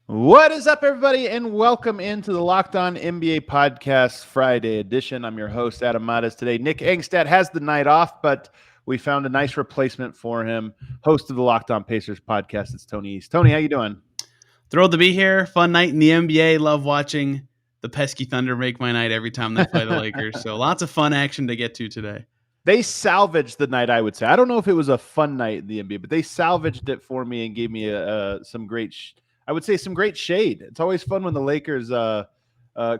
What is up, everybody, and welcome into the Locked On NBA Podcast Friday edition. I'm your host, Adam Matas. Today, Nick Engstad has the night off, but we found a nice replacement for him. Host of the Locked On Pacers podcast, it's Tony East. Tony, how you doing? Thrilled to be here. Fun night in the NBA. Love watching the pesky Thunder make my night every time they play the Lakers. So lots of fun action to get to today. They salvaged the night, I would say. I don't know if it was a fun night in the NBA, but they salvaged it for me and gave me some great, I would say, some great shade. It's always fun when the Lakers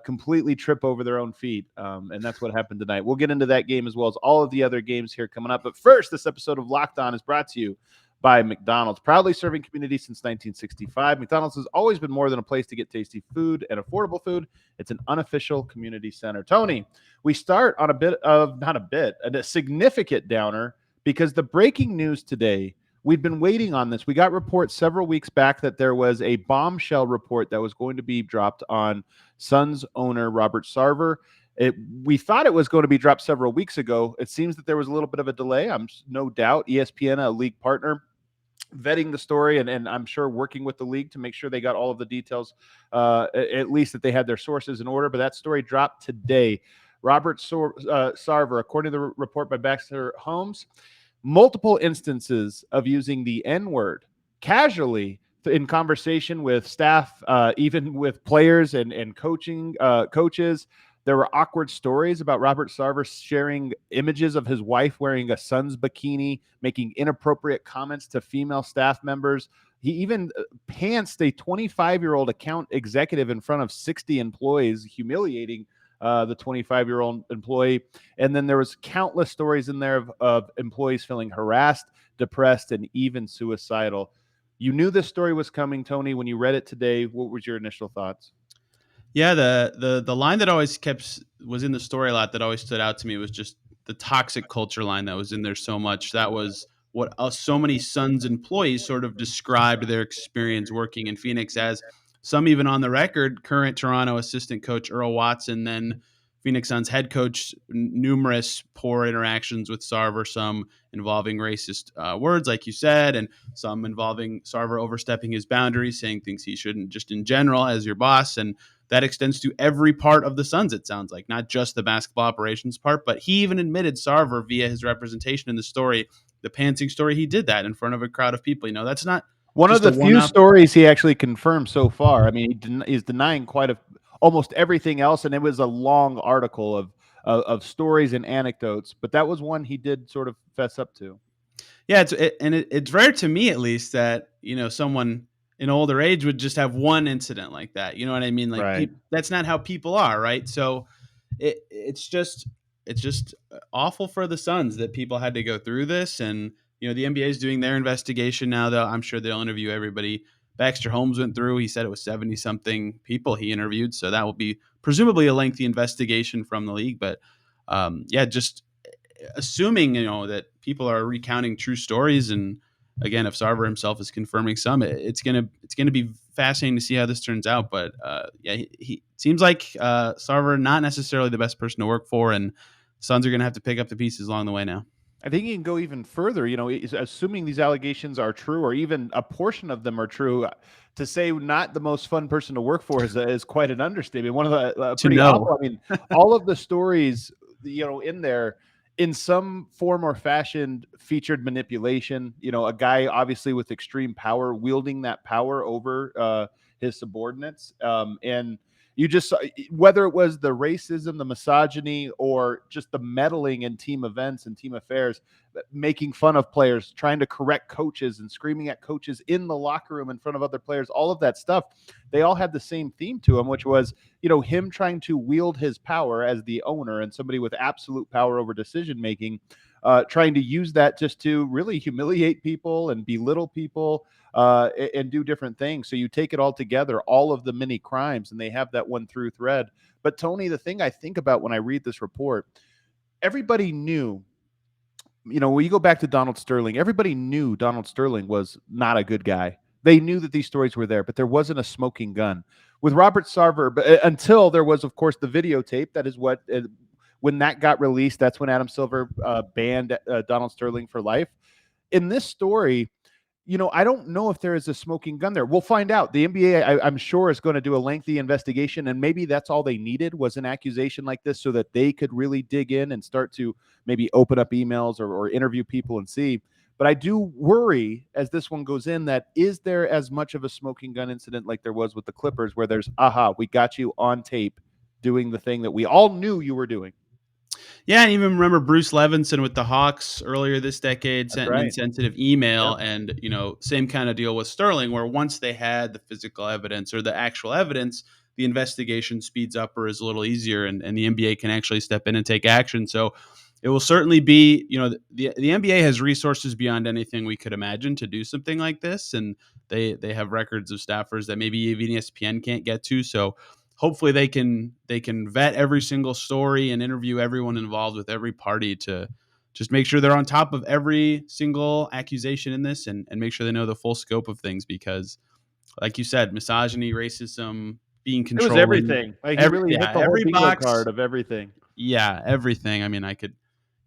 completely trip over their own feet, and that's what happened tonight. We'll get into that game as well as all of the other games here coming up. But first, this episode of Locked On is brought to you by McDonald's, proudly serving communities since 1965. McDonald's has always been more than a place to get tasty food and affordable food. It's an unofficial community center. Tony, we start on a significant downer because the breaking news today, we've been waiting on this. We got reports several weeks back that there was a bombshell report that was going to be dropped on Suns owner Robert Sarver. We thought it was going to be dropped several weeks ago. It seems that there was a little bit of a delay. I'm no doubt ESPN, a league partner, vetting the story and I'm sure working with the league to make sure they got all of the details, at least that they had their sources in order. But that story dropped today. Robert Sarver, according to the report by Baxter Holmes, multiple instances of using the N-word casually in conversation with staff, even with players and coaches. There were awkward stories about Robert Sarver sharing images of his wife wearing a Suns bikini, making inappropriate comments to female staff members. He even pantsed a 25-year-old account executive in front of 60 employees, humiliating the 25-year-old employee. And then there was countless stories in there of employees feeling harassed, depressed, and even suicidal. You knew this story was coming, Tony, when you read it today. What was your initial thoughts? Yeah, the line that always was in the story a lot that always stood out to me was just the toxic culture line that was in there so much. That was what so many Suns employees sort of described their experience working in Phoenix as. Some even on the record, current Toronto assistant coach Earl Watson, then Phoenix Suns head coach, numerous poor interactions with Sarver, some involving racist words, like you said, and some involving Sarver overstepping his boundaries, saying things he shouldn't, just in general as your boss. And that extends to every part of the Suns, it sounds like, not just the basketball operations part. But he even admitted, Sarver, via his representation in the story, the pantsing story, he did that in front of a crowd of people. That's not one of just a the few one-off. stories he actually confirmed so far. I mean, he's denying almost everything else, and it was a long article of stories and anecdotes. But that was one he did sort of fess up to. Yeah, it's rare to me, at least, that someone in older age would just have one incident like that. You know what I mean? Like, Right. that's not how people are, right? So it's just awful for the Suns that people had to go through this. And the NBA is doing their investigation now, though. I'm sure they'll interview everybody Baxter Holmes went through. He said it was 70 something people he interviewed, so that will be presumably a lengthy investigation from the league. But yeah, just assuming that people are recounting true stories, and again, if Sarver himself is confirming some, it's gonna be fascinating to see how this turns out. But yeah, he seems like Sarver not necessarily the best person to work for, and Suns are gonna have to pick up the pieces along the way now. I think you can go even further, assuming these allegations are true or even a portion of them are true. To say not the most fun person to work for is quite an understatement. One of the To pretty know. awful. I mean, all of the stories, in there, in some form or fashion, featured manipulation. A guy obviously with extreme power, wielding that power over his subordinates, and you just whether it was the racism, the misogyny, or just the meddling in team events and team affairs, making fun of players, trying to correct coaches and screaming at coaches in the locker room in front of other players, all of that stuff, they all had the same theme to him, which was, him trying to wield his power as the owner and somebody with absolute power over decision making, trying to use that just to really humiliate people and belittle people, and do different things. So you take it all together, all of the many crimes, and they have that one through thread. But Tony, the thing I think about when I read this report, everybody knew, when you go back to Donald Sterling, everybody knew Donald Sterling was not a good guy. They knew that these stories were there, but there wasn't a smoking gun. With Robert Sarver, but until there was, of course, the videotape. That is what, when that got released, that's when Adam Silver banned Donald Sterling for life. In this story, I don't know if there is a smoking gun there. We'll find out. The NBA, I'm sure, is going to do a lengthy investigation, and maybe that's all they needed was an accusation like this so that they could really dig in and start to maybe open up emails or interview people and see. But I do worry as this one goes in that is there as much of a smoking gun incident like there was with the Clippers where there's, we got you on tape doing the thing that we all knew you were doing. Yeah, and even remember Bruce Levinson with the Hawks earlier this decade That's sent an right. insensitive email, Yep. and same kind of deal with Sterling, where once they had the physical evidence or the actual evidence, the investigation speeds up or is a little easier, and the NBA can actually step in and take action. So it will certainly be, the NBA has resources beyond anything we could imagine to do something like this, and they have records of staffers that maybe even ESPN can't get to. So hopefully they can vet every single story and interview everyone involved with every party to just make sure they're on top of every single accusation in this, and make sure they know the full scope of things, because like you said, misogyny, racism, being It was controlling, everything. Like he really hit the whole every bingo box. card of everything. Yeah, everything. I mean,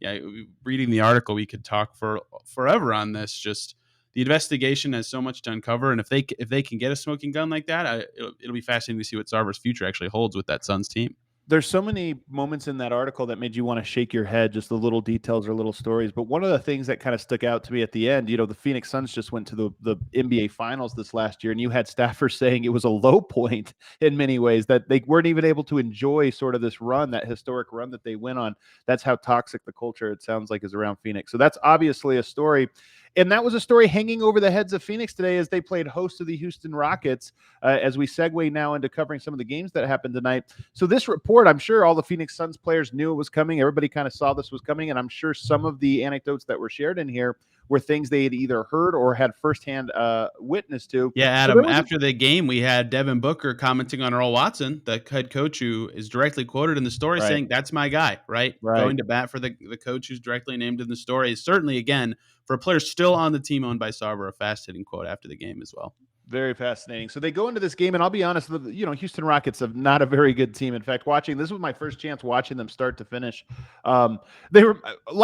yeah, reading the article, we could talk for forever on this. Just the investigation has so much to uncover, and if they can get a smoking gun like that, it'll be fascinating to see what Sarver's future actually holds with that Suns team. There's so many moments in that article that made you want to shake your head, just the little details or little stories. But one of the things that kind of stuck out to me at the end, the Phoenix Suns just went to the NBA Finals this last year, and you had staffers saying it was a low point in many ways, that they weren't even able to enjoy sort of this run, that historic run that they went on. That's how toxic the culture, it sounds like, is around Phoenix. So that's obviously a story. And that was a story hanging over the heads of Phoenix today as they played host to the Houston Rockets. As we segue now into covering some of the games that happened tonight. So this report, I'm sure all the Phoenix Suns players knew it was coming. Everybody kind of saw this was coming. And I'm sure some of the anecdotes that were shared in here were things they had either heard or had firsthand witness to. Yeah, So there Adam, was after the game, we had Devin Booker commenting on Earl Watson, the head coach who is directly quoted in the story, right, saying, "That's my guy," right? right. Going to bat for the coach who's directly named in the story. Certainly, again, for a player still on the team owned by Sarver, a fast-hitting quote after the game as well. Very fascinating. So they go into this game, and I'll be honest, Houston Rockets are not a very good team. In fact, this was my first chance watching them start to finish. They were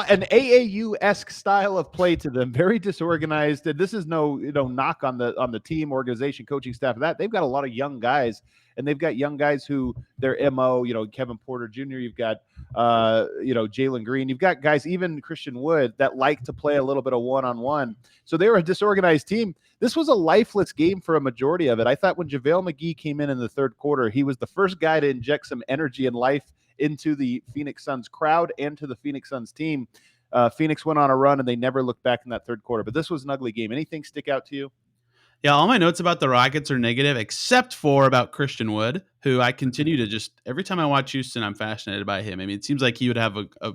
an AAU-esque style of play to them, very disorganized. And this is no knock on the team, organization, coaching staff. That they've got a lot of young guys, and they've got young guys who their MO, Kevin Porter Jr. You've got Jalen Green. You've got guys, even Christian Wood, that like to play a little bit of one-on-one. So they were a disorganized team. This was a lifeless game for a majority of it. I thought when JaVale McGee came in the third quarter, he was the first guy to inject some energy and life into the Phoenix Suns crowd and to the Phoenix Suns team. Phoenix went on a run, and they never looked back in that third quarter. But this was an ugly game. Anything stick out to you? Yeah, all my notes about the Rockets are negative, except for about Christian Wood, who I continue to just every time I watch Houston, I'm fascinated by him. I mean, it seems like he would have a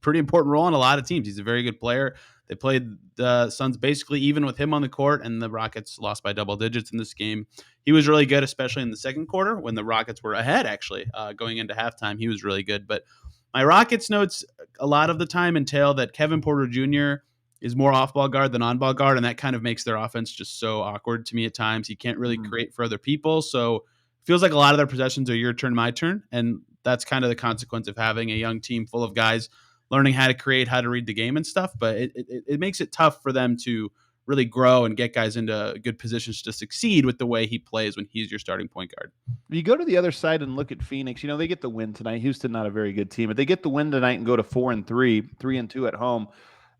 pretty important role on a lot of teams. He's a very good player. They played the Suns basically even with him on the court, and the Rockets lost by double digits in this game. He was really good, especially in the second quarter when the Rockets were ahead, actually, going into halftime. He was really good. But my Rockets notes a lot of the time entail that Kevin Porter Jr. is more off-ball guard than on-ball guard, and that kind of makes their offense just so awkward to me at times. He can't really create for other people, so it feels like a lot of their possessions are your turn, my turn, and that's kind of the consequence of having a young team full of guys learning how to create, how to read the game and stuff. But it makes it tough for them to really grow and get guys into good positions to succeed with the way he plays when he's your starting point guard. You go to the other side and look at Phoenix. They get the win tonight. Houston, not a very good team, but they get the win tonight and go to 4-3, 3-2 at home.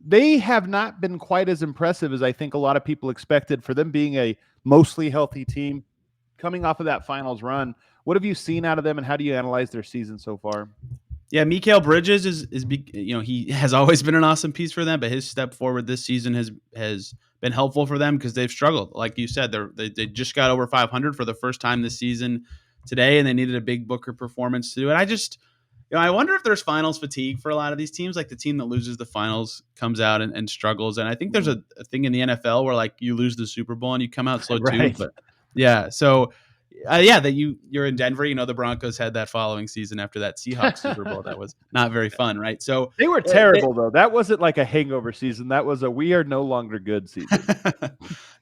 They have not been quite as impressive as I think a lot of people expected for them being a mostly healthy team coming off of that finals run. What have you seen out of them, and how do you analyze their season so far? Yeah, Mikal Bridges is he has always been an awesome piece for them, but his step forward this season has been helpful for them because they've struggled. Like you said, they just got over 500 for the first time this season today, and they needed a big Booker performance to do it. I wonder if there's finals fatigue for a lot of these teams. Like the team that loses the finals comes out and struggles. And I think there's a thing in the NFL where like you lose the Super Bowl and you come out slow too. Right. But yeah, so that you're in Denver. The Broncos had that following season after that Seahawks Super Bowl. That was not very fun, right? So They were terrible, though. That wasn't like a hangover season. That was a we are no longer good season.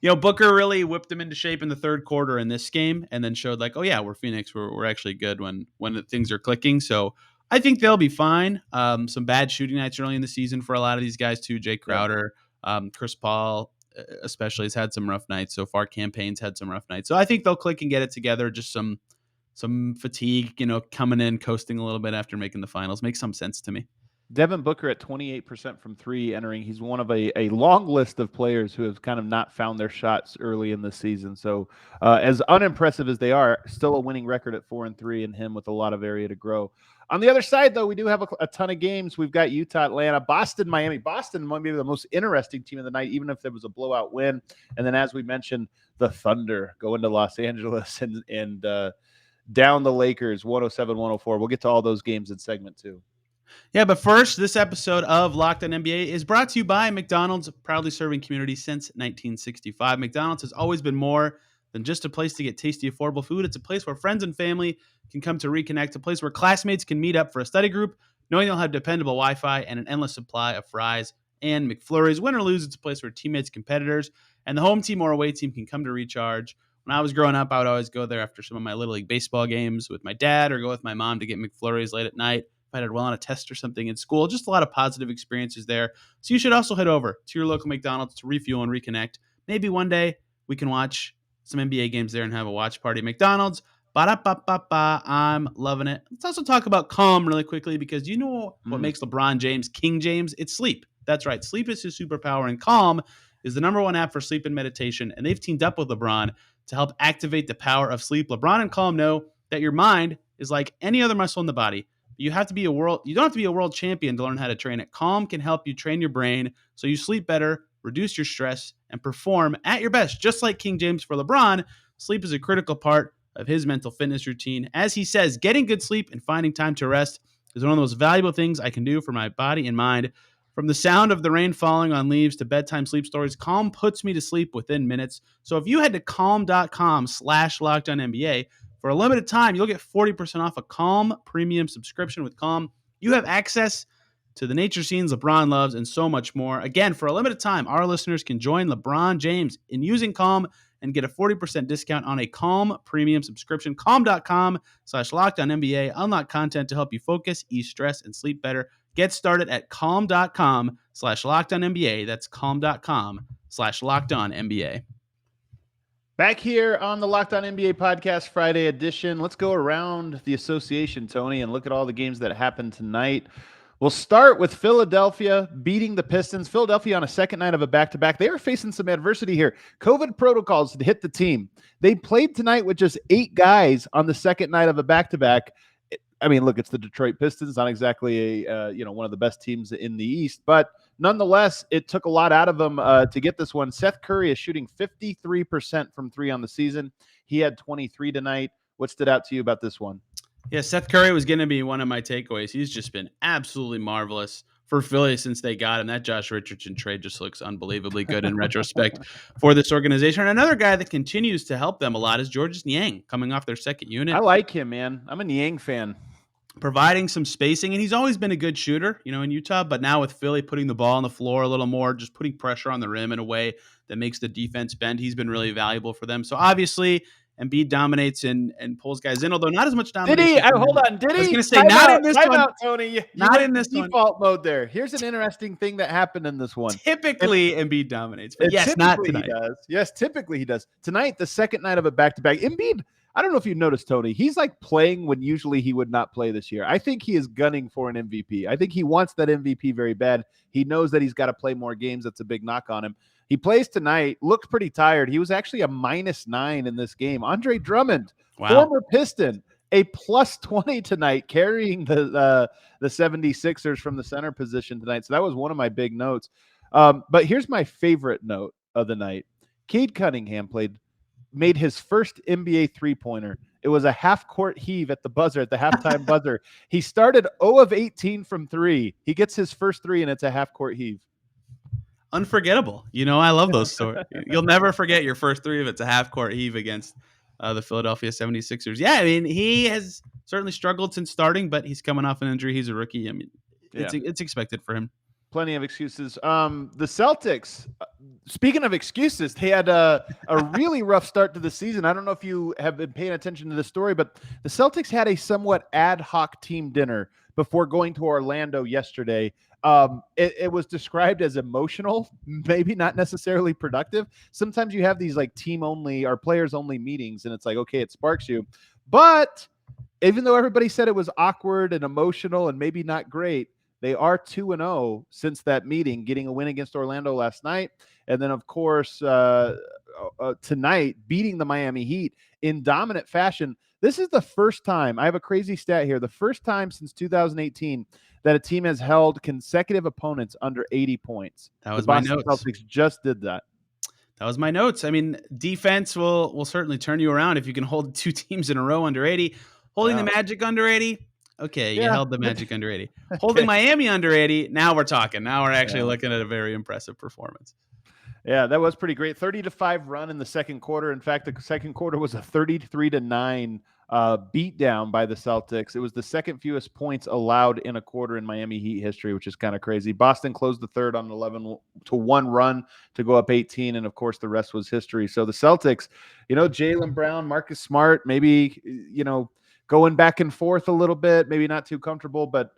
Booker really whipped them into shape in the third quarter in this game, and then showed like, oh yeah, we're Phoenix. We're actually good when things are clicking. So I think they'll be fine. Some bad shooting nights early in the season for a lot of these guys too. Jay Crowder, Chris Paul, especially, has had some rough nights so far. Campaign's had some rough nights. So I think they'll click and get it together. Just some fatigue, coming in, coasting a little bit after making the finals. Makes some sense to me. Devin Booker at 28% from three entering. He's one of a long list of players who have kind of not found their shots early in the season. So as unimpressive as they are, still a winning record at 4-3, and him with a lot of area to grow. On the other side, though, we do have a ton of games. We've got Utah, Atlanta, Boston, Miami. Boston might be the most interesting team of the night, even if there was a blowout win. And then, as we mentioned, the Thunder go into Los Angeles and down the Lakers, 107-104. We'll get to all those games in segment 2. Yeah, but first, this episode of Locked On NBA is brought to you by McDonald's, proudly serving communities since 1965. McDonald's has always been more than just a place to get tasty, affordable food. It's a place where friends and family can come to reconnect, a place where classmates can meet up for a study group, knowing they'll have dependable Wi-Fi and an endless supply of fries and McFlurries. Win or lose, it's a place where teammates, competitors, and the home team or away team can come to recharge. When I was growing up, I would always go there after some of my Little League baseball games with my dad, or go with my mom to get McFlurries late at night. I did well on a test or something in school. Just a lot of positive experiences there. So you should also head over to your local McDonald's to refuel and reconnect. Maybe one day we can watch some NBA games there and have a watch party. McDonald's, ba-da-ba-ba-ba, I'm loving it. Let's also talk about Calm really quickly, because you know what makes LeBron James King James? It's sleep. That's right. Sleep is his superpower, and Calm is the #1 app for sleep and meditation, and they've teamed up with LeBron to help activate the power of sleep. LeBron and Calm know that your mind is like any other muscle in the body. You don't have to be a world champion to learn how to train it. Calm can help you train your brain so you sleep better, reduce your stress, and perform at your best. Just like King James for LeBron, sleep is a critical part of his mental fitness routine. As he says, getting good sleep and finding time to rest is one of the most valuable things I can do for my body and mind. From the sound of the rain falling on leaves to bedtime sleep stories, Calm puts me to sleep within minutes. So if you head to calm.com/LockedOnNBA, for a limited time, you'll get 40% off a Calm premium subscription. With Calm, you have access to the nature scenes LeBron loves and so much more. Again, for a limited time, our listeners can join LeBron James in using Calm and get a 40% discount on a Calm premium subscription. Calm.com/LockedOnNBA. Unlock content to help you focus, ease stress, and sleep better. Get started at calm.com/LockedOnNBA. That's calm.com/LockedOnNBA. Back here on the Locked On NBA Podcast Friday edition, let's go around the association, Tony, and look at all the games that happened tonight. We'll start with Philadelphia beating the Pistons. Philadelphia on a second night of a back-to-back. They are facing some adversity here. COVID protocols had hit the team. They played tonight with just 8 guys on the second night of a back-to-back. I mean, look, it's the Detroit Pistons, not exactly one of the best teams in the East, but nonetheless, it took a lot out of them to get this one. Seth Curry is shooting 53% from 3 on the season. He had 23 tonight. What stood out to you about this one? Yeah, Seth Curry was going to be one of my takeaways. He's just been absolutely marvelous for Philly since they got him. That Josh Richardson trade just looks unbelievably good in retrospect for this organization. And another guy that continues to help them a lot is Georges Niang, coming off their second unit. I like him, man. I'm a Niang fan. Providing some spacing, and he's always been a good shooter, in Utah, but now with Philly putting the ball on the floor a little more, just putting pressure on the rim in a way that makes the defense bend, he's been really valuable for them. So obviously, Embiid dominates and pulls guys in, although not as much domination. Did he? Hold on. Did he? I was going to say, not in this one. Tony. Not in this one. Default mode there. Here's an interesting thing that happened in this one. Typically, Embiid dominates, but yes, not tonight. He does. Yes, typically he does. Tonight, the second night of a back-to-back, Embiid, I don't know if you noticed, Tony, he's like playing when usually he would not play this year. I think he is gunning for an MVP. I think he wants that MVP very bad. He knows that he's got to play more games. That's a big knock on him. He plays tonight, looked pretty tired. He was actually a -9 in this game. Andre Drummond, former Piston, a +20 tonight, carrying the 76ers from the center position tonight. So that was one of my big notes. But here's my favorite note of the night. Cade Cunningham made his first NBA three-pointer. It was a half-court heave at the buzzer, at the halftime buzzer. He started 0 of 18 from 3. He gets his first 3, and it's a half-court heave. Unforgettable. I love those stories. You'll never forget your first 3 if it's a half-court heave against the Philadelphia 76ers. Yeah, I mean, he has certainly struggled since starting, but he's coming off an injury. He's a rookie. I mean, it's expected for him. Plenty of excuses. The Celtics, speaking of excuses, they had a really rough start to the season. I don't know if you have been paying attention to this story, but the Celtics had a somewhat ad hoc team dinner before going to Orlando yesterday. It was described as emotional, maybe not necessarily productive. Sometimes you have these like team only or players only meetings, and it's like, okay, it sparks you. But even though everybody said it was awkward and emotional and maybe not great, they are 2-0 since that meeting, getting a win against Orlando last night. And then, of course, tonight, beating the Miami Heat in dominant fashion. This is the first time, I have a crazy stat here, the first time since 2018 that a team has held consecutive opponents under 80 points. That The was my Boston notes. Celtics just did that. That was my notes. I mean, defense will certainly turn you around if you can hold two teams in a row under 80. Holding the Yeah. Magic under 80, okay, you Yeah. held the Magic under 80. Holding Okay. Miami under 80, now we're talking. Now we're actually Yeah. looking at a very impressive performance. Yeah, that was pretty great. 30-5 run in the second quarter. In fact, the second quarter was a 33-9 beat down by the Celtics. It was the second fewest points allowed in a quarter in Miami Heat history, which is kind of crazy. Boston closed the third on an 11-1 run to go up 18, and of course the rest was history. So the Celtics, Jaylen Brown, Marcus Smart, maybe going back and forth a little bit, maybe not too comfortable, but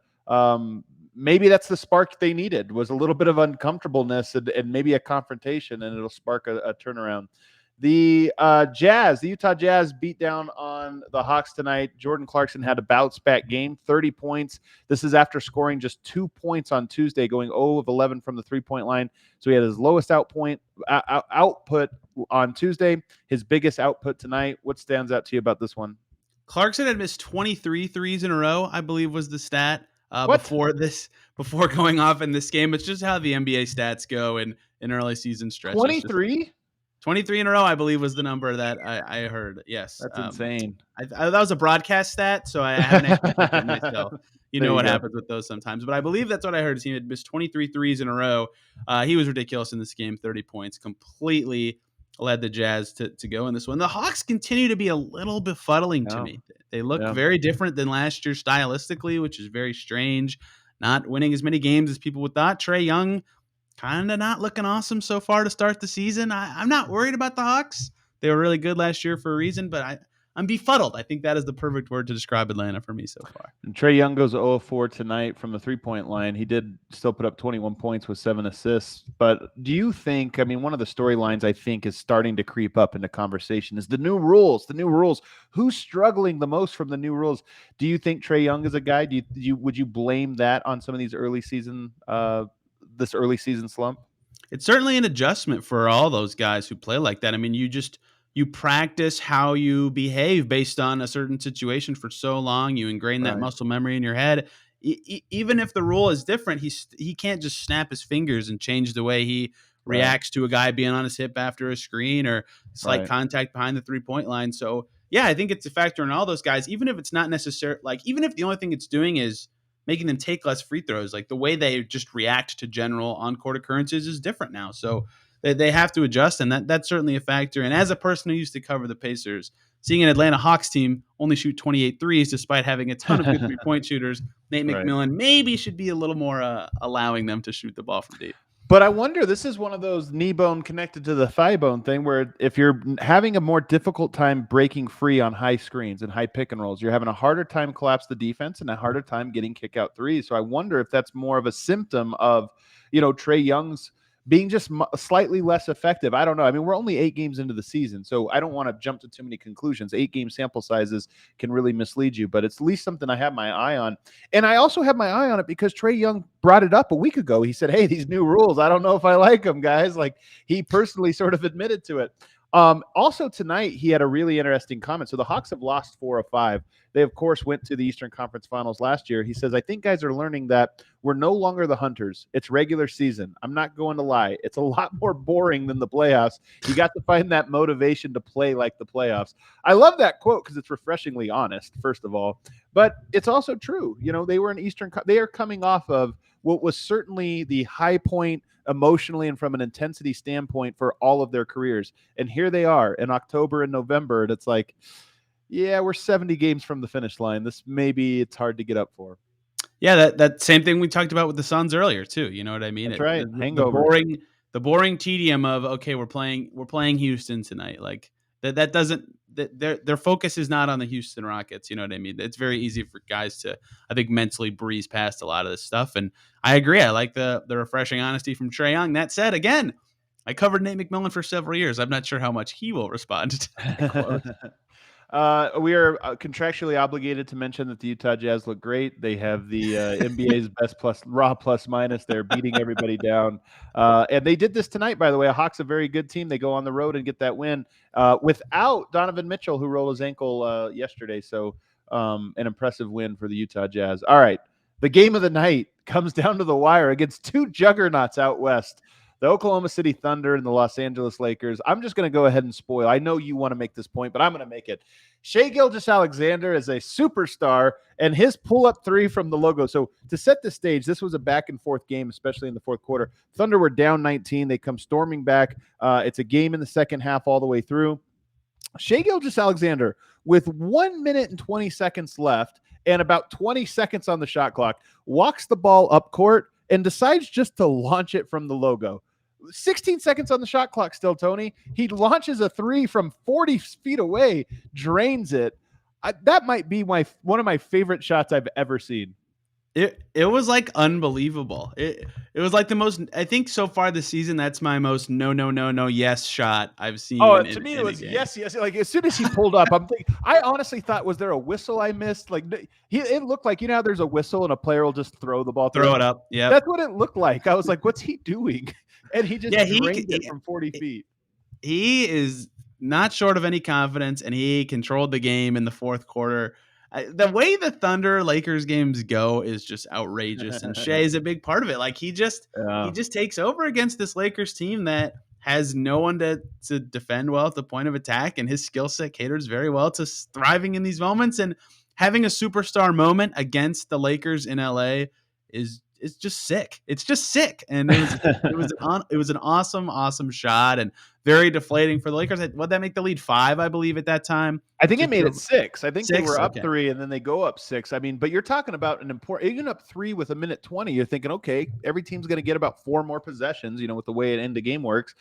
maybe that's the spark they needed, was a little bit of uncomfortableness and maybe a confrontation, and it'll spark a turnaround. The Utah Jazz beat down on the Hawks tonight. Jordan Clarkson had a bounce back game, 30 points. This is after scoring just 2 points on Tuesday, going 0 of 11 from the 3-point line. So he had his lowest output on Tuesday, his biggest output tonight. What stands out to you about this one? Clarkson had missed 23 threes in a row, I believe was the stat before going off in this game. It's just how the NBA stats go in early season stretches. 23? 23 in a row, I believe, was the number that I heard. Yes. That's insane. That was a broadcast stat, so I haven't actually checked it myself. You know what happens with those sometimes. But I believe that's what I heard. He had missed 23 threes in a row. He was ridiculous in this game, 30 points, completely led the Jazz to go in this one. The Hawks continue to be a little befuddling to me. They look very different than last year stylistically, which is very strange. Not winning as many games as people would thought. Trae Young kind of not looking awesome so far to start the season. I'm not worried about the Hawks. They were really good last year for a reason, but I'm befuddled. I think that is the perfect word to describe Atlanta for me so far. And Trae Young goes 0-4 tonight from the 3-point line. He did still put up 21 points with 7 assists. But do you think, one of the storylines I think is starting to creep up into conversation is the new rules. The new rules. Who's struggling the most from the new rules? Do you think Trae Young is a guy? Would you blame that on some of these early season slump? It's certainly an adjustment for all those guys who play like that. You practice how you behave based on a certain situation for so long. You ingrain that muscle memory in your head. Even if the rule is different, he can't just snap his fingers and change the way he reacts to a guy being on his hip after a screen or slight contact behind the 3-point line. So yeah, I think it's a factor in all those guys, even if it's not necessary. Even if the only thing it's doing is making them take less free throws, like the way they just react to general on-court occurrences is different now. So they have to adjust, and that's certainly a factor. And as a person who used to cover the Pacers, seeing an Atlanta Hawks team only shoot 28 threes despite having a ton of good three-point shooters, Nate McMillan maybe should be a little more allowing them to shoot the ball from deep. But I wonder, this is one of those knee bone connected to the thigh bone thing where if you're having a more difficult time breaking free on high screens and high pick and rolls, you're having a harder time collapse the defense and a harder time getting kick out threes. So I wonder if that's more of a symptom of, Trae Young's being just slightly less effective. I don't know. We're only 8 games into the season, so I don't want to jump to too many conclusions. 8-game sample sizes can really mislead you, but it's at least something I have my eye on. And I also have my eye on it because Trae Young brought it up a week ago. He said, hey, these new rules, I don't know if I like them, guys. Like, he personally sort of admitted to it. Also tonight, he had a really interesting comment. So the Hawks have lost 4 of 5. They, of course, went to the Eastern Conference Finals last year. He says, I think guys are learning that we're no longer the Hunters. It's regular season. I'm not going to lie. It's a lot more boring than the playoffs. You got to find that motivation to play like the playoffs. I love that quote because it's refreshingly honest, first of all. But it's also true. They were they are coming off of what was certainly the high point emotionally and from an intensity standpoint for all of their careers. And here they are in October and November. And it's like, yeah, we're 70 games from the finish line. It's hard to get up for. Yeah, that same thing we talked about with the Suns earlier too. You know what I mean? That's right. The boring tedium of, okay, we're playing Houston tonight. Like that doesn't their focus is not on the Houston Rockets. You know what I mean? It's very easy for guys to, I think, mentally breeze past a lot of this stuff. And I agree. I like the refreshing honesty from Trae Young. That said, again, I covered Nate McMillan for several years. I'm not sure how much he will respond to that quote. We are contractually obligated to mention that the Utah Jazz look great. They have the NBA's best raw plus minus. They're beating everybody down. And they did this tonight, by the way. Hawks a very good team. They go on the road and get that win without Donovan Mitchell, who rolled his ankle yesterday. So an impressive win for the Utah Jazz. All right. The game of the night comes down to the wire against two juggernauts out west. The Oklahoma City Thunder and the Los Angeles Lakers. I'm just going to go ahead and spoil. I know you want to make this point, but I'm going to make it. Shai Gilgeous-Alexander is a superstar, and his pull-up three from the logo. So to set the stage, this was a back-and-forth game, especially in the fourth quarter. Thunder were down 19. They come storming back. It's a game in the second half all the way through. Shai Gilgeous-Alexander, with 1 minute and 20 seconds left and about 20 seconds on the shot clock, walks the ball up court and decides just to launch it from the logo. 16 seconds on the shot clock still, Tony. He launches a three from 40 feet away, drains it. That might be one of my favorite shots I've ever seen. It was like unbelievable. It was like the most, I think so far this season, that's my most no yes shot I've seen. Oh, to me it was yes. Like as soon as he pulled up, I'm thinking, I honestly thought, was there a whistle I missed? Like it looked like, you know how there's a whistle and a player will just throw the ball. Throw it up. Yeah. That's what it looked like. I was like, what's he doing? And he just drained it from 40 feet. He is not short of any confidence, and he controlled the game in the fourth quarter. The way the Thunder Lakers games go is just outrageous, and Shai is a big part of it. Like he just takes over against this Lakers team that has no one to defend well at the point of attack, and his skill set caters very well to thriving in these moments. And having a superstar moment against the Lakers in LA is just sick. It's just sick, and it was an awesome shot and very deflating for the Lakers. What'd that make the lead? 5, I believe, at that time. I think it made it 6. I think they were up 3, and then they go up 6. I mean, but you're talking about an important. Even up 3 with 1:20, you're thinking, okay, every team's going to get about 4 more possessions. You know, with the way an end of game works,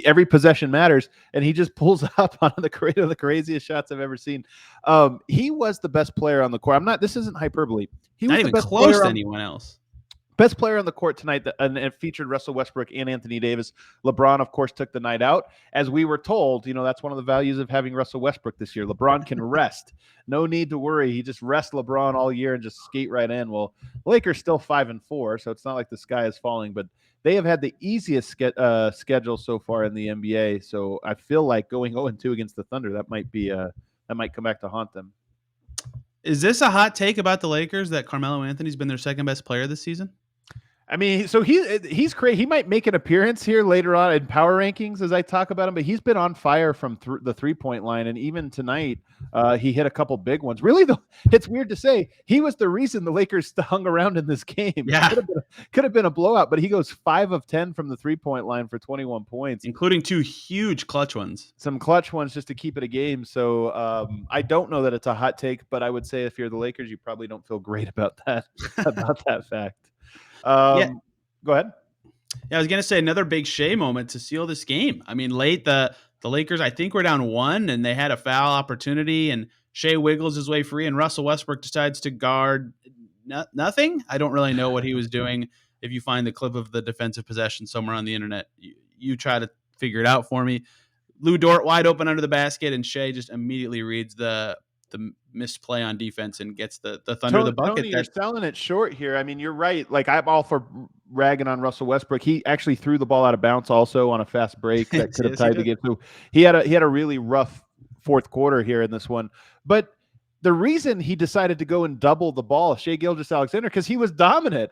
every possession matters, and he just pulls up on the craziest shots I've ever seen. He was the best player on the court. This isn't hyperbole. He was not even the best close to anyone else. Best player on the court tonight, and it featured Russell Westbrook and Anthony Davis. LeBron, of course, took the night out. As we were told, you know, that's one of the values of having Russell Westbrook this year. LeBron can rest. No need to worry. He just rests LeBron all year and just skate right in. Well, Lakers still 5-4, so it's not like the sky is falling, but they have had the easiest schedule so far in the NBA. So I feel like going 0-2 against the Thunder, that might come back to haunt them. Is this a hot take about the Lakers that Carmelo Anthony's been their second best player this season? I mean, so he's crazy. He might make an appearance here later on in power rankings as I talk about him, but he's been on fire from the 3-point line. And even tonight, he hit a couple big ones. Really, though, it's weird to say he was the reason the Lakers hung around in this game. Yeah. Could have been a blowout, but he goes 5 of 10 from the 3-point line for 21 points, including 2 huge clutch ones. Some clutch ones just to keep it a game. So I don't know that it's a hot take, but I would say if you're the Lakers, you probably don't feel great about that fact. Go ahead. Yeah, I was gonna say another big Shai moment to seal this game. I mean, late the Lakers, I think, were down 1, and they had a foul opportunity, and Shai wiggles his way free, and Russell Westbrook decides to guard nothing. I don't really know what he was doing. If you find the clip of the defensive possession somewhere on the internet, you try to figure it out for me. Lou Dort wide open under the basket, and Shai just immediately reads the misplay on defense and gets the Thunder the bucket. Tony, you're selling it short here. I mean, you're right. Like, I'm all for ragging on Russell Westbrook. He actually threw the ball out of bounds also on a fast break that could have tied the game. So he had a really rough fourth quarter here in this one. But the reason he decided to go and double the ball, Shai Gilgeous-Alexander, because he was dominant.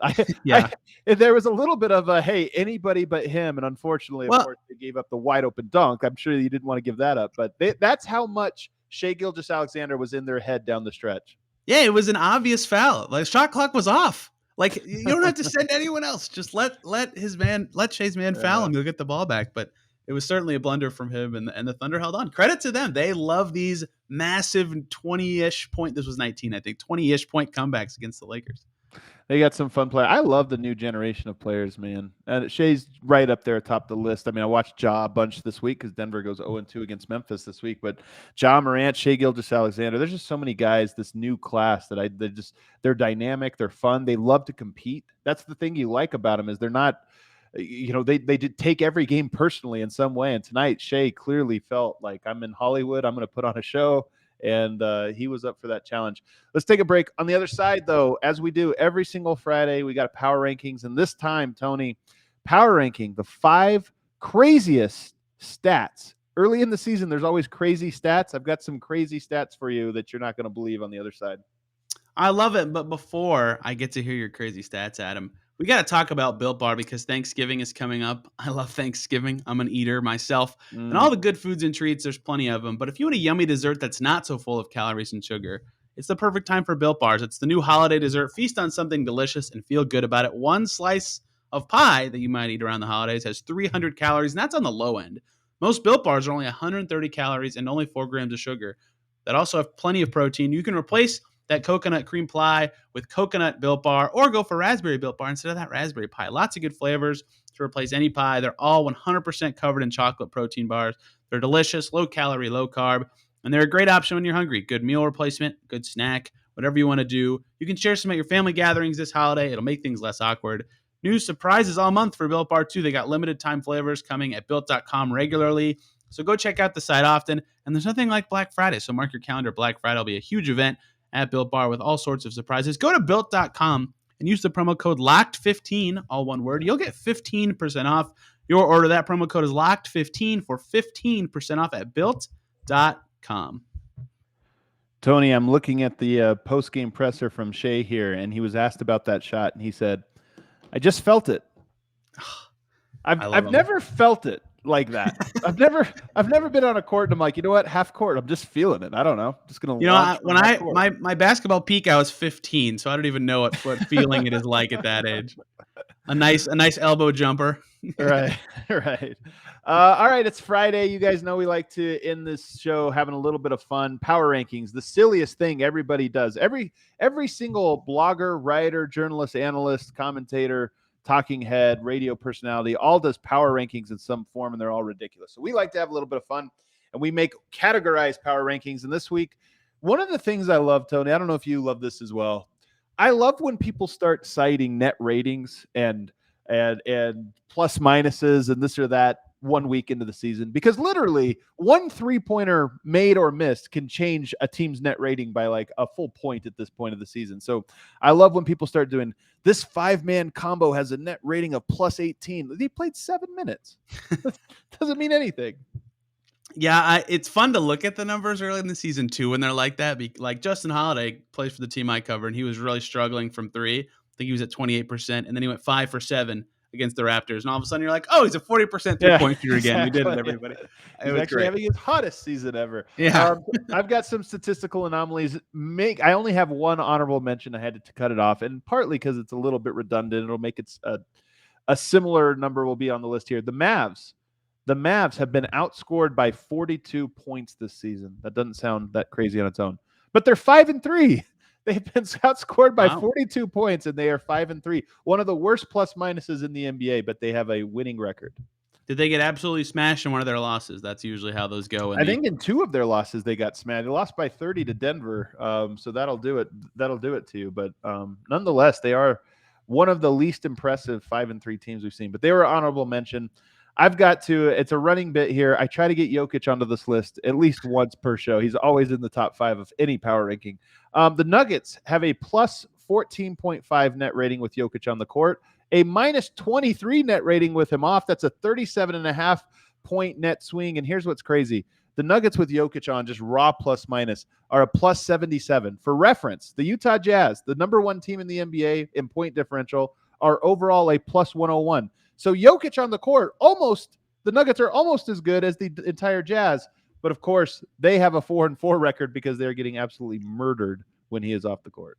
There was a little bit of a, hey, anybody but him. And unfortunately, of course, they gave up the wide open dunk. I'm sure you didn't want to give that up. But that's how much Shai Gilgeous-Alexander was in their head down the stretch. Yeah, it was an obvious foul. Like, shot clock was off. Like, you don't have to send anyone else. Just let Shai's man foul him. You'll get the ball back. But it was certainly a blunder from him, and the Thunder held on. Credit to them. They love these massive 20-ish point. This was 19, I think, 20-ish point comebacks against the Lakers. They got some fun players. I love the new generation of players, man. And Shai's right up there atop the list. I mean, I watched Ja a bunch this week because Denver goes 0-2 against Memphis this week. But Ja Morant, Shai Gilgeous-Alexander, there's just so many guys, this new class they're dynamic, they're fun, they love to compete. That's the thing you like about them is they're not, they did take every game personally in some way. And tonight, Shai clearly felt like I'm in Hollywood. I'm going to put on a show. And he was up for that challenge. Let's take a break. On the other side, though, as we do every single Friday, we got a power rankings. And this time, Tony, power ranking the 5 craziest stats. Early in the season, there's always crazy stats. I've got some crazy stats for you that you're not going to believe on the other side. I love it. But before I get to hear your crazy stats, Adam, we got to talk about Built Bar because Thanksgiving is coming up. I love Thanksgiving. I'm an eater myself. And all the good foods and treats, there's plenty of them. But if you want a yummy dessert that's not so full of calories and sugar, it's the perfect time for Built Bars. It's the new holiday dessert. Feast on something delicious and feel good about it. One slice of pie that you might eat around the holidays has 300 calories, and that's on the low end. Most Built Bars are only 130 calories and only 4 grams of sugar that also have plenty of protein. You can replace that coconut cream pie with coconut Built Bar or go for raspberry Built Bar instead of that raspberry pie. Lots of good flavors to replace any pie. They're all 100% covered in chocolate protein bars. They're delicious, low calorie, low carb, and they're a great option when you're hungry. Good meal replacement, good snack, whatever you want to do. You can share some at your family gatherings this holiday. It'll make things less awkward. New surprises all month for Built Bar, too. They got limited time flavors coming at Built.com regularly. So go check out the site often. And there's nothing like Black Friday. So mark your calendar. Black Friday will be a huge event at Built Bar with all sorts of surprises. Go to Built.com and use the promo code LOCKED15, all one word. You'll get 15% off your order. That promo code is LOCKED15 for 15% off at Built.com. Tony, I'm looking at the post-game presser from Shai here, and he was asked about that shot, and he said, I just felt it. I've never felt it like that. I've never been on a court and I'm like, you know what, half court, I'm just feeling it. I don't know. I'm just gonna my basketball peak, I was 15, so I don't even know what feeling it is like at that age. A nice elbow jumper. Right. All right, it's Friday. You guys know we like to end this show having a little bit of fun. Power rankings, the silliest thing everybody does. Every single blogger, writer, journalist, analyst, commentator, talking head, radio personality, all does power rankings in some form, and they're all ridiculous. So we like to have a little bit of fun, and we make categorized power rankings. And this week, one of the things I love, Tony, I don't know if you love this as well. I love when people start citing net ratings and plus minuses and this or that 1 week into the season, because literally one 3-pointer made or missed can change a team's net rating by like a full point at this point of the season. So I love when people start doing this 5-man combo has a net rating of plus 18. He played 7 minutes. Doesn't mean anything. Yeah, it's fun to look at the numbers early in the season too when they're like that. Like Justin Holiday plays for the team I cover, and he was really struggling from 3. I think he was at 28%, and then he went 5 for 7 against the Raptors, and all of a sudden you're like, oh, he's a 40% three-point shooter again. We did it, everybody. He's actually having his hottest season ever. Yeah. I've got some statistical anomalies. I only have one honorable mention. I had to cut it off, and partly because it's a little bit redundant. It'll make it a similar number will be on the list here. The Mavs have been outscored by 42 points this season. That doesn't sound that crazy on its own, but they're 5-3. They've been outscored by 42 points, and they are 5-3. One of the worst plus minuses in the NBA, but they have a winning record. Did they get absolutely smashed in one of their losses? That's usually how those go. I think in 2 of their losses they got smashed. They lost by 30 to Denver, so that'll do it. That'll do it to you. But nonetheless, they are one of the least impressive 5-3 teams we've seen. But they were an honorable mention. I've got to, it's a running bit here. I try to get Jokic onto this list at least once per show. He's always in the top 5 of any power ranking. The Nuggets have a plus 14.5 net rating with Jokic on the court, a minus 23 net rating with him off. That's a 37.5 point net swing. And here's what's crazy. The Nuggets with Jokic on, just raw plus minus, are a plus 77. For reference, the Utah Jazz, the number 1 team in the NBA in point differential, are overall a plus 101. So Jokic on the court, the Nuggets are almost as good as the entire Jazz. But of course, they have a 4-4 record because they're getting absolutely murdered when he is off the court.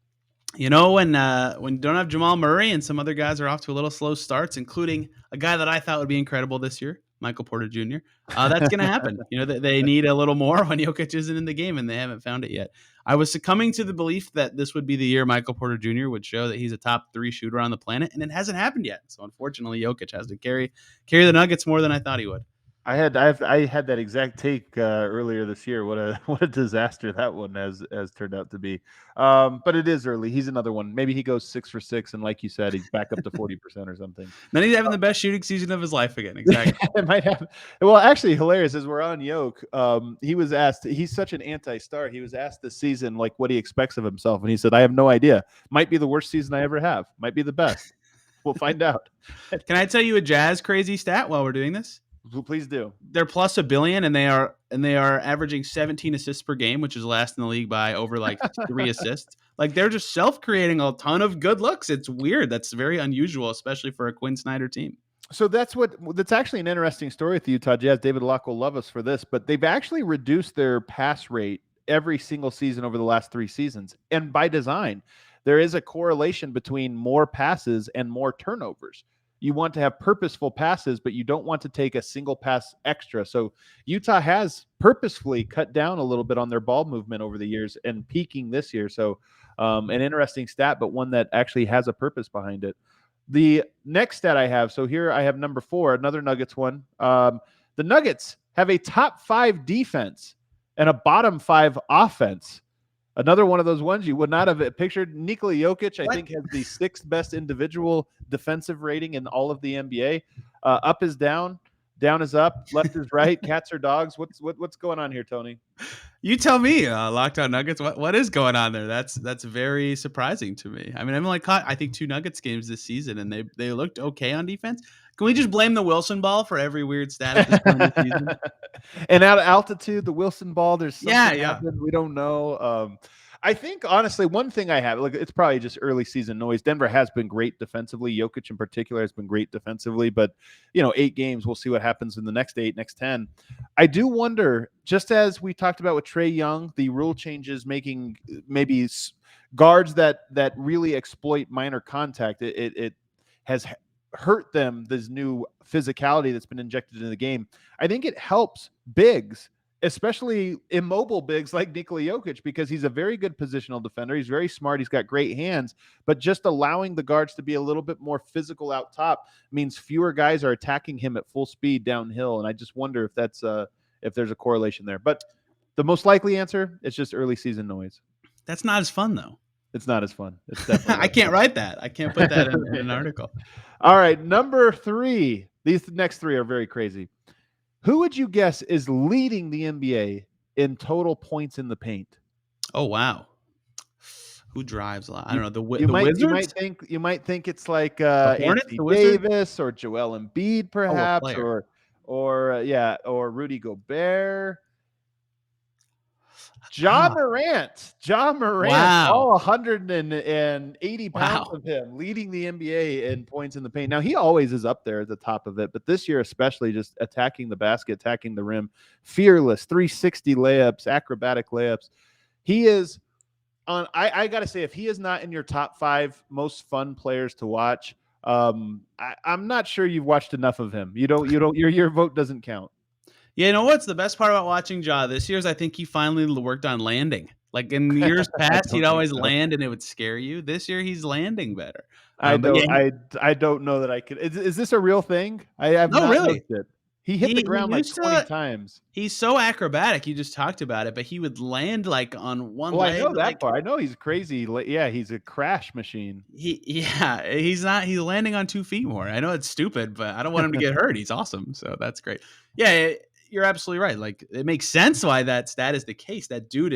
You know, when you don't have Jamal Murray and some other guys are off to a little slow starts, including a guy that I thought would be incredible this year, Michael Porter Jr. That's going to happen. They need a little more when Jokic isn't in the game, and they haven't found it yet. I was succumbing to the belief that this would be the year Michael Porter Jr. would show that he's a top 3 shooter on the planet, and it hasn't happened yet. So unfortunately, Jokic has to carry the Nuggets more than I thought he would. I had that exact take earlier this year. What a disaster that one has turned out to be. But it is early. He's another one. Maybe he goes 6 for 6, and like you said, he's back up to 40% or something. Then he's having the best shooting season of his life again. Exactly. It might happen. Well, actually, hilarious as we're on Yoke. He was asked. He's such an anti-star. He was asked this season like what he expects of himself, and he said, "I have no idea. Might be the worst season I ever have. Might be the best. We'll find out." Can I tell you a Jazz crazy stat while we're doing this? Please do. They're plus $1 billion, and they are averaging 17 assists per game, which is last in the league by over like 3 assists. Like they're just self-creating a ton of good looks. It's weird. That's very unusual, especially for a Quinn Snyder team. So that's actually an interesting story with the Utah Jazz. David Locke will love us for this, but they've actually reduced their pass rate every single season over the last 3 seasons, and by design. There is a correlation between more passes and more turnovers. You want to have purposeful passes, but you don't want to take a single pass extra. So Utah has purposefully cut down a little bit on their ball movement over the years and peaking this year. So an interesting stat, but one that actually has a purpose behind it. The next stat I have, so here I have number 4, another Nuggets one. The Nuggets have a top 5 defense and a bottom 5 offense. Another one of those ones you would not have pictured. Nikola Jokic, I think, has the 6th best individual defensive rating in all of the NBA. Up is down, down is up, left is right, cats are dogs. What's going on here, Tony? You tell me, Locked On Nuggets. What is going on there? That's very surprising to me. I mean, I'm like caught, I think, 2 Nuggets games this season, and they looked okay on defense. Can we just blame the Wilson ball for every weird stat at this point in the season? And out of altitude, the Wilson ball, there's something happened. We don't know. I think, honestly, one thing I have, look, it's probably just early season noise. Denver has been great defensively. Jokic in particular has been great defensively. But, 8 games, we'll see what happens in the next 8, next 10. I do wonder, just as we talked about with Trae Young, the rule changes making maybe guards that really exploit minor contact, it has hurt them, this new physicality that's been injected into the game. I think it helps bigs, especially immobile bigs like Nikola Jokic, because he's a very good positional defender. He's very smart. He's got great hands, but just allowing the guards to be a little bit more physical out top means fewer guys are attacking him at full speed downhill. And I just wonder if that's if there's a correlation there. But the most likely answer, it's just early season noise. That's not as fun, though. It's not as fun. It's definitely I can't write that. I can't put that in an article. All right, number 3. These next 3 are very crazy. Who would you guess is leading the NBA in total points in the paint? Oh, wow. Who drives a lot? I don't know. The Wizards? You might think it's like Hornets, Anthony Davis or Joel Embiid, perhaps, or Rudy Gobert. Ja Morant, wow. all 180 pounds of him, leading the NBA in points in the paint. Now, he always is up there at the top of it, but this year especially, just attacking the basket, attacking the rim, fearless, 360 layups, acrobatic layups. He is on. I got to say, if he is not in your top 5 most fun players to watch, I'm not sure you've watched enough of him. Your vote doesn't count. Yeah, you know what's the best part about watching Ja this year is I think he finally worked on landing. Like in years past, he'd always land and it would scare you. This year, he's landing better. I don't know that I could. Is this a real thing? I have not really. It. He hit the ground like 20 times. He's so acrobatic. You just talked about it, but he would land like on one leg. I know that part. I know he's crazy. Yeah, he's a crash machine. He's not. He's landing on 2 feet more. I know it's stupid, but I don't want him to get hurt. He's awesome, so that's great. Yeah. You're absolutely right. Like it makes sense why that stat is the case. That dude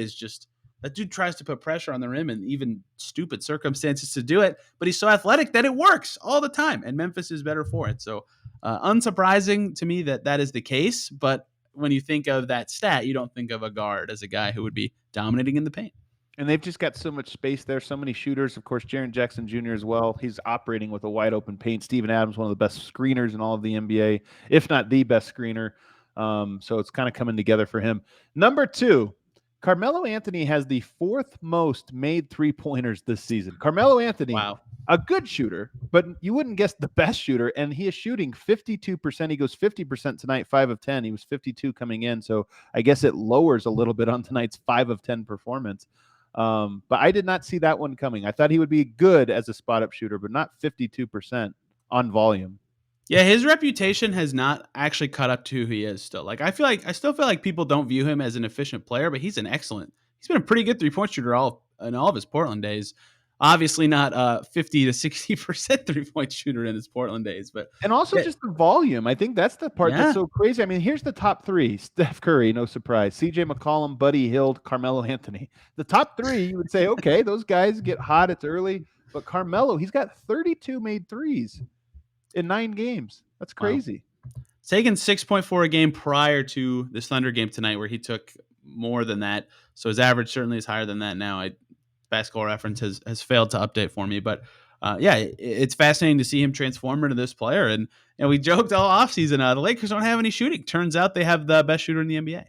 tries to put pressure on the rim in even stupid circumstances to do it, but he's so athletic that it works all the time. And Memphis is better for it. So unsurprising to me that is the case. But when you think of that stat, you don't think of a guard as a guy who would be dominating in the paint. And they've just got so much space there, so many shooters. Of course, Jaren Jackson Jr. as well. He's operating with a wide open paint. Steven Adams, one of the best screeners in all of the NBA, if not the best screener. So it's kind of coming together for him. Number 2, Carmelo Anthony has the 4th most made 3-pointers this season. Carmelo Anthony, a good shooter, but you wouldn't guess the best shooter. And he is shooting 52%. He goes 50% tonight, 5 of 10. He was 52 coming in. So I guess it lowers a little bit on tonight's 5 of 10 performance. But I did not see that one coming. I thought he would be good as a spot up shooter, but not 52% on volume. Yeah, his reputation has not actually caught up to who he is still. Like I still feel like people don't view him as an efficient player, but he's been a pretty good 3-point shooter in all of his Portland days. Obviously not 50 to 60% 3-point shooter in his Portland days, but and also just the volume. I think that's the part that's so crazy. I mean, here's the top three: Steph Curry, no surprise; C.J. McCollum, Buddy Hield, Carmelo Anthony. The top three, you would say, okay, those guys get hot. It's early, but Carmelo, he's got 32 made threes in 9 games. That's crazy. Wow. Taking 6.4 a game prior to this Thunder game tonight, where he took more than that. So his average certainly is higher than that now. Basketball Reference has failed to update for me, but it's fascinating to see him transform into this player. And we joked all offseason, the Lakers don't have any shooting. Turns out they have the best shooter in the NBA.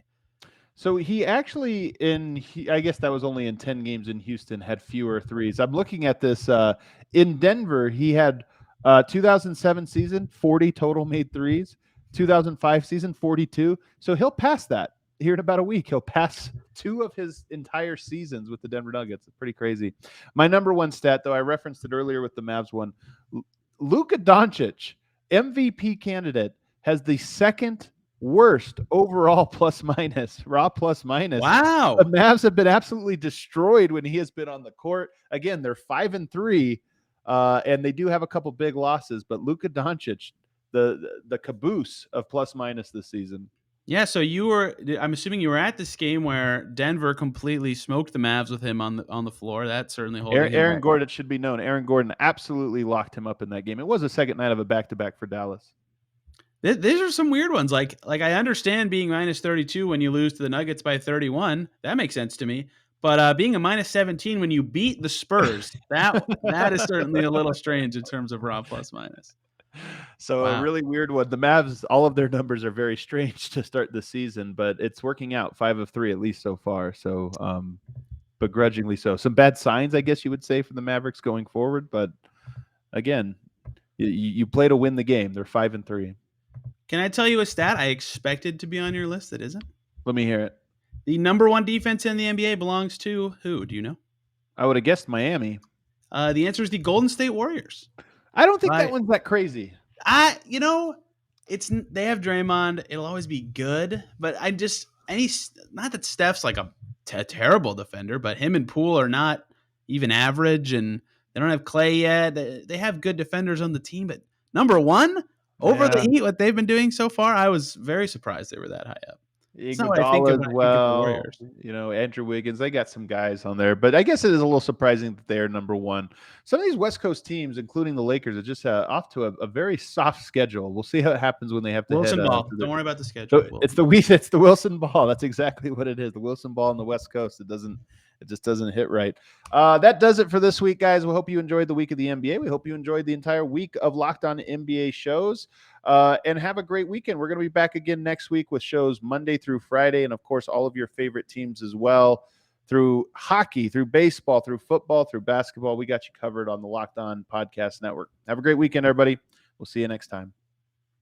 So he actually, I guess that was only in 10 games in Houston, had fewer threes. I'm looking at this. In Denver, he had 2007 season, 40 total made threes. 2005 season, 42. So he'll pass that here in about a week. He'll pass 2 of his entire seasons with the Denver Nuggets. It's pretty crazy. My number one stat, though, I referenced it earlier with the Mavs one. Luka Doncic, MVP candidate, has the second worst overall plus minus, raw plus minus. Wow. The Mavs have been absolutely destroyed when he has been on the court. Again, they're 5-3, and they do have a couple big losses, but Luka Doncic, the caboose of plus minus this season. Yeah, so I'm assuming you were at this game where Denver completely smoked the Mavs with him on the floor. That's certainly holding Aaron Gordon, it should be known. Aaron Gordon absolutely locked him up in that game. It was a second night of a back-to-back for Dallas. These are some weird ones. Like I understand being minus 32 when you lose to the Nuggets by 31. That makes sense to me. But being a minus 17 when you beat the Spurs, that is certainly a little strange in terms of raw plus minus. So a really weird one. The Mavs, all of their numbers are very strange to start the season, but it's working out. 5 of 3 at least so far. So begrudgingly so. Some bad signs, I guess you would say, for the Mavericks going forward. But again, you play to win the game. They're 5-3. Can I tell you a stat I expected to be on your list that isn't? Let me hear it. The number 1 defense in the NBA belongs to who? Do you know? I would have guessed Miami. The answer is the Golden State Warriors. I don't think that one's that crazy. They have Draymond. It'll always be good, but not that Steph's like a terrible defender, but him and Poole are not even average, and they don't have Clay yet. They have good defenders on the team, but number 1 over the Heat, what they've been doing so far, I was very surprised they were that high up. It's not what I think of the Warriors. Andrew Wiggins, they got some guys on there, but I guess it is a little surprising that they are number 1. Some of these West Coast teams, including the Lakers, are just off to a very soft schedule. We'll see how it happens when they have to Wilson head, ball. Don't worry about the schedule. It's the Wilson ball. That's exactly what it is. The Wilson ball on the West Coast. It just doesn't hit right. That does it for this week, guys. We hope you enjoyed the week of the NBA. We hope you enjoyed the entire week of Locked On NBA shows. And have a great weekend. We're going to be back again next week with shows Monday through Friday, and of course, all of your favorite teams as well, through hockey, through baseball, through football, through basketball. We got you covered on the Locked On Podcast Network. Have a great weekend, everybody. We'll see you next time.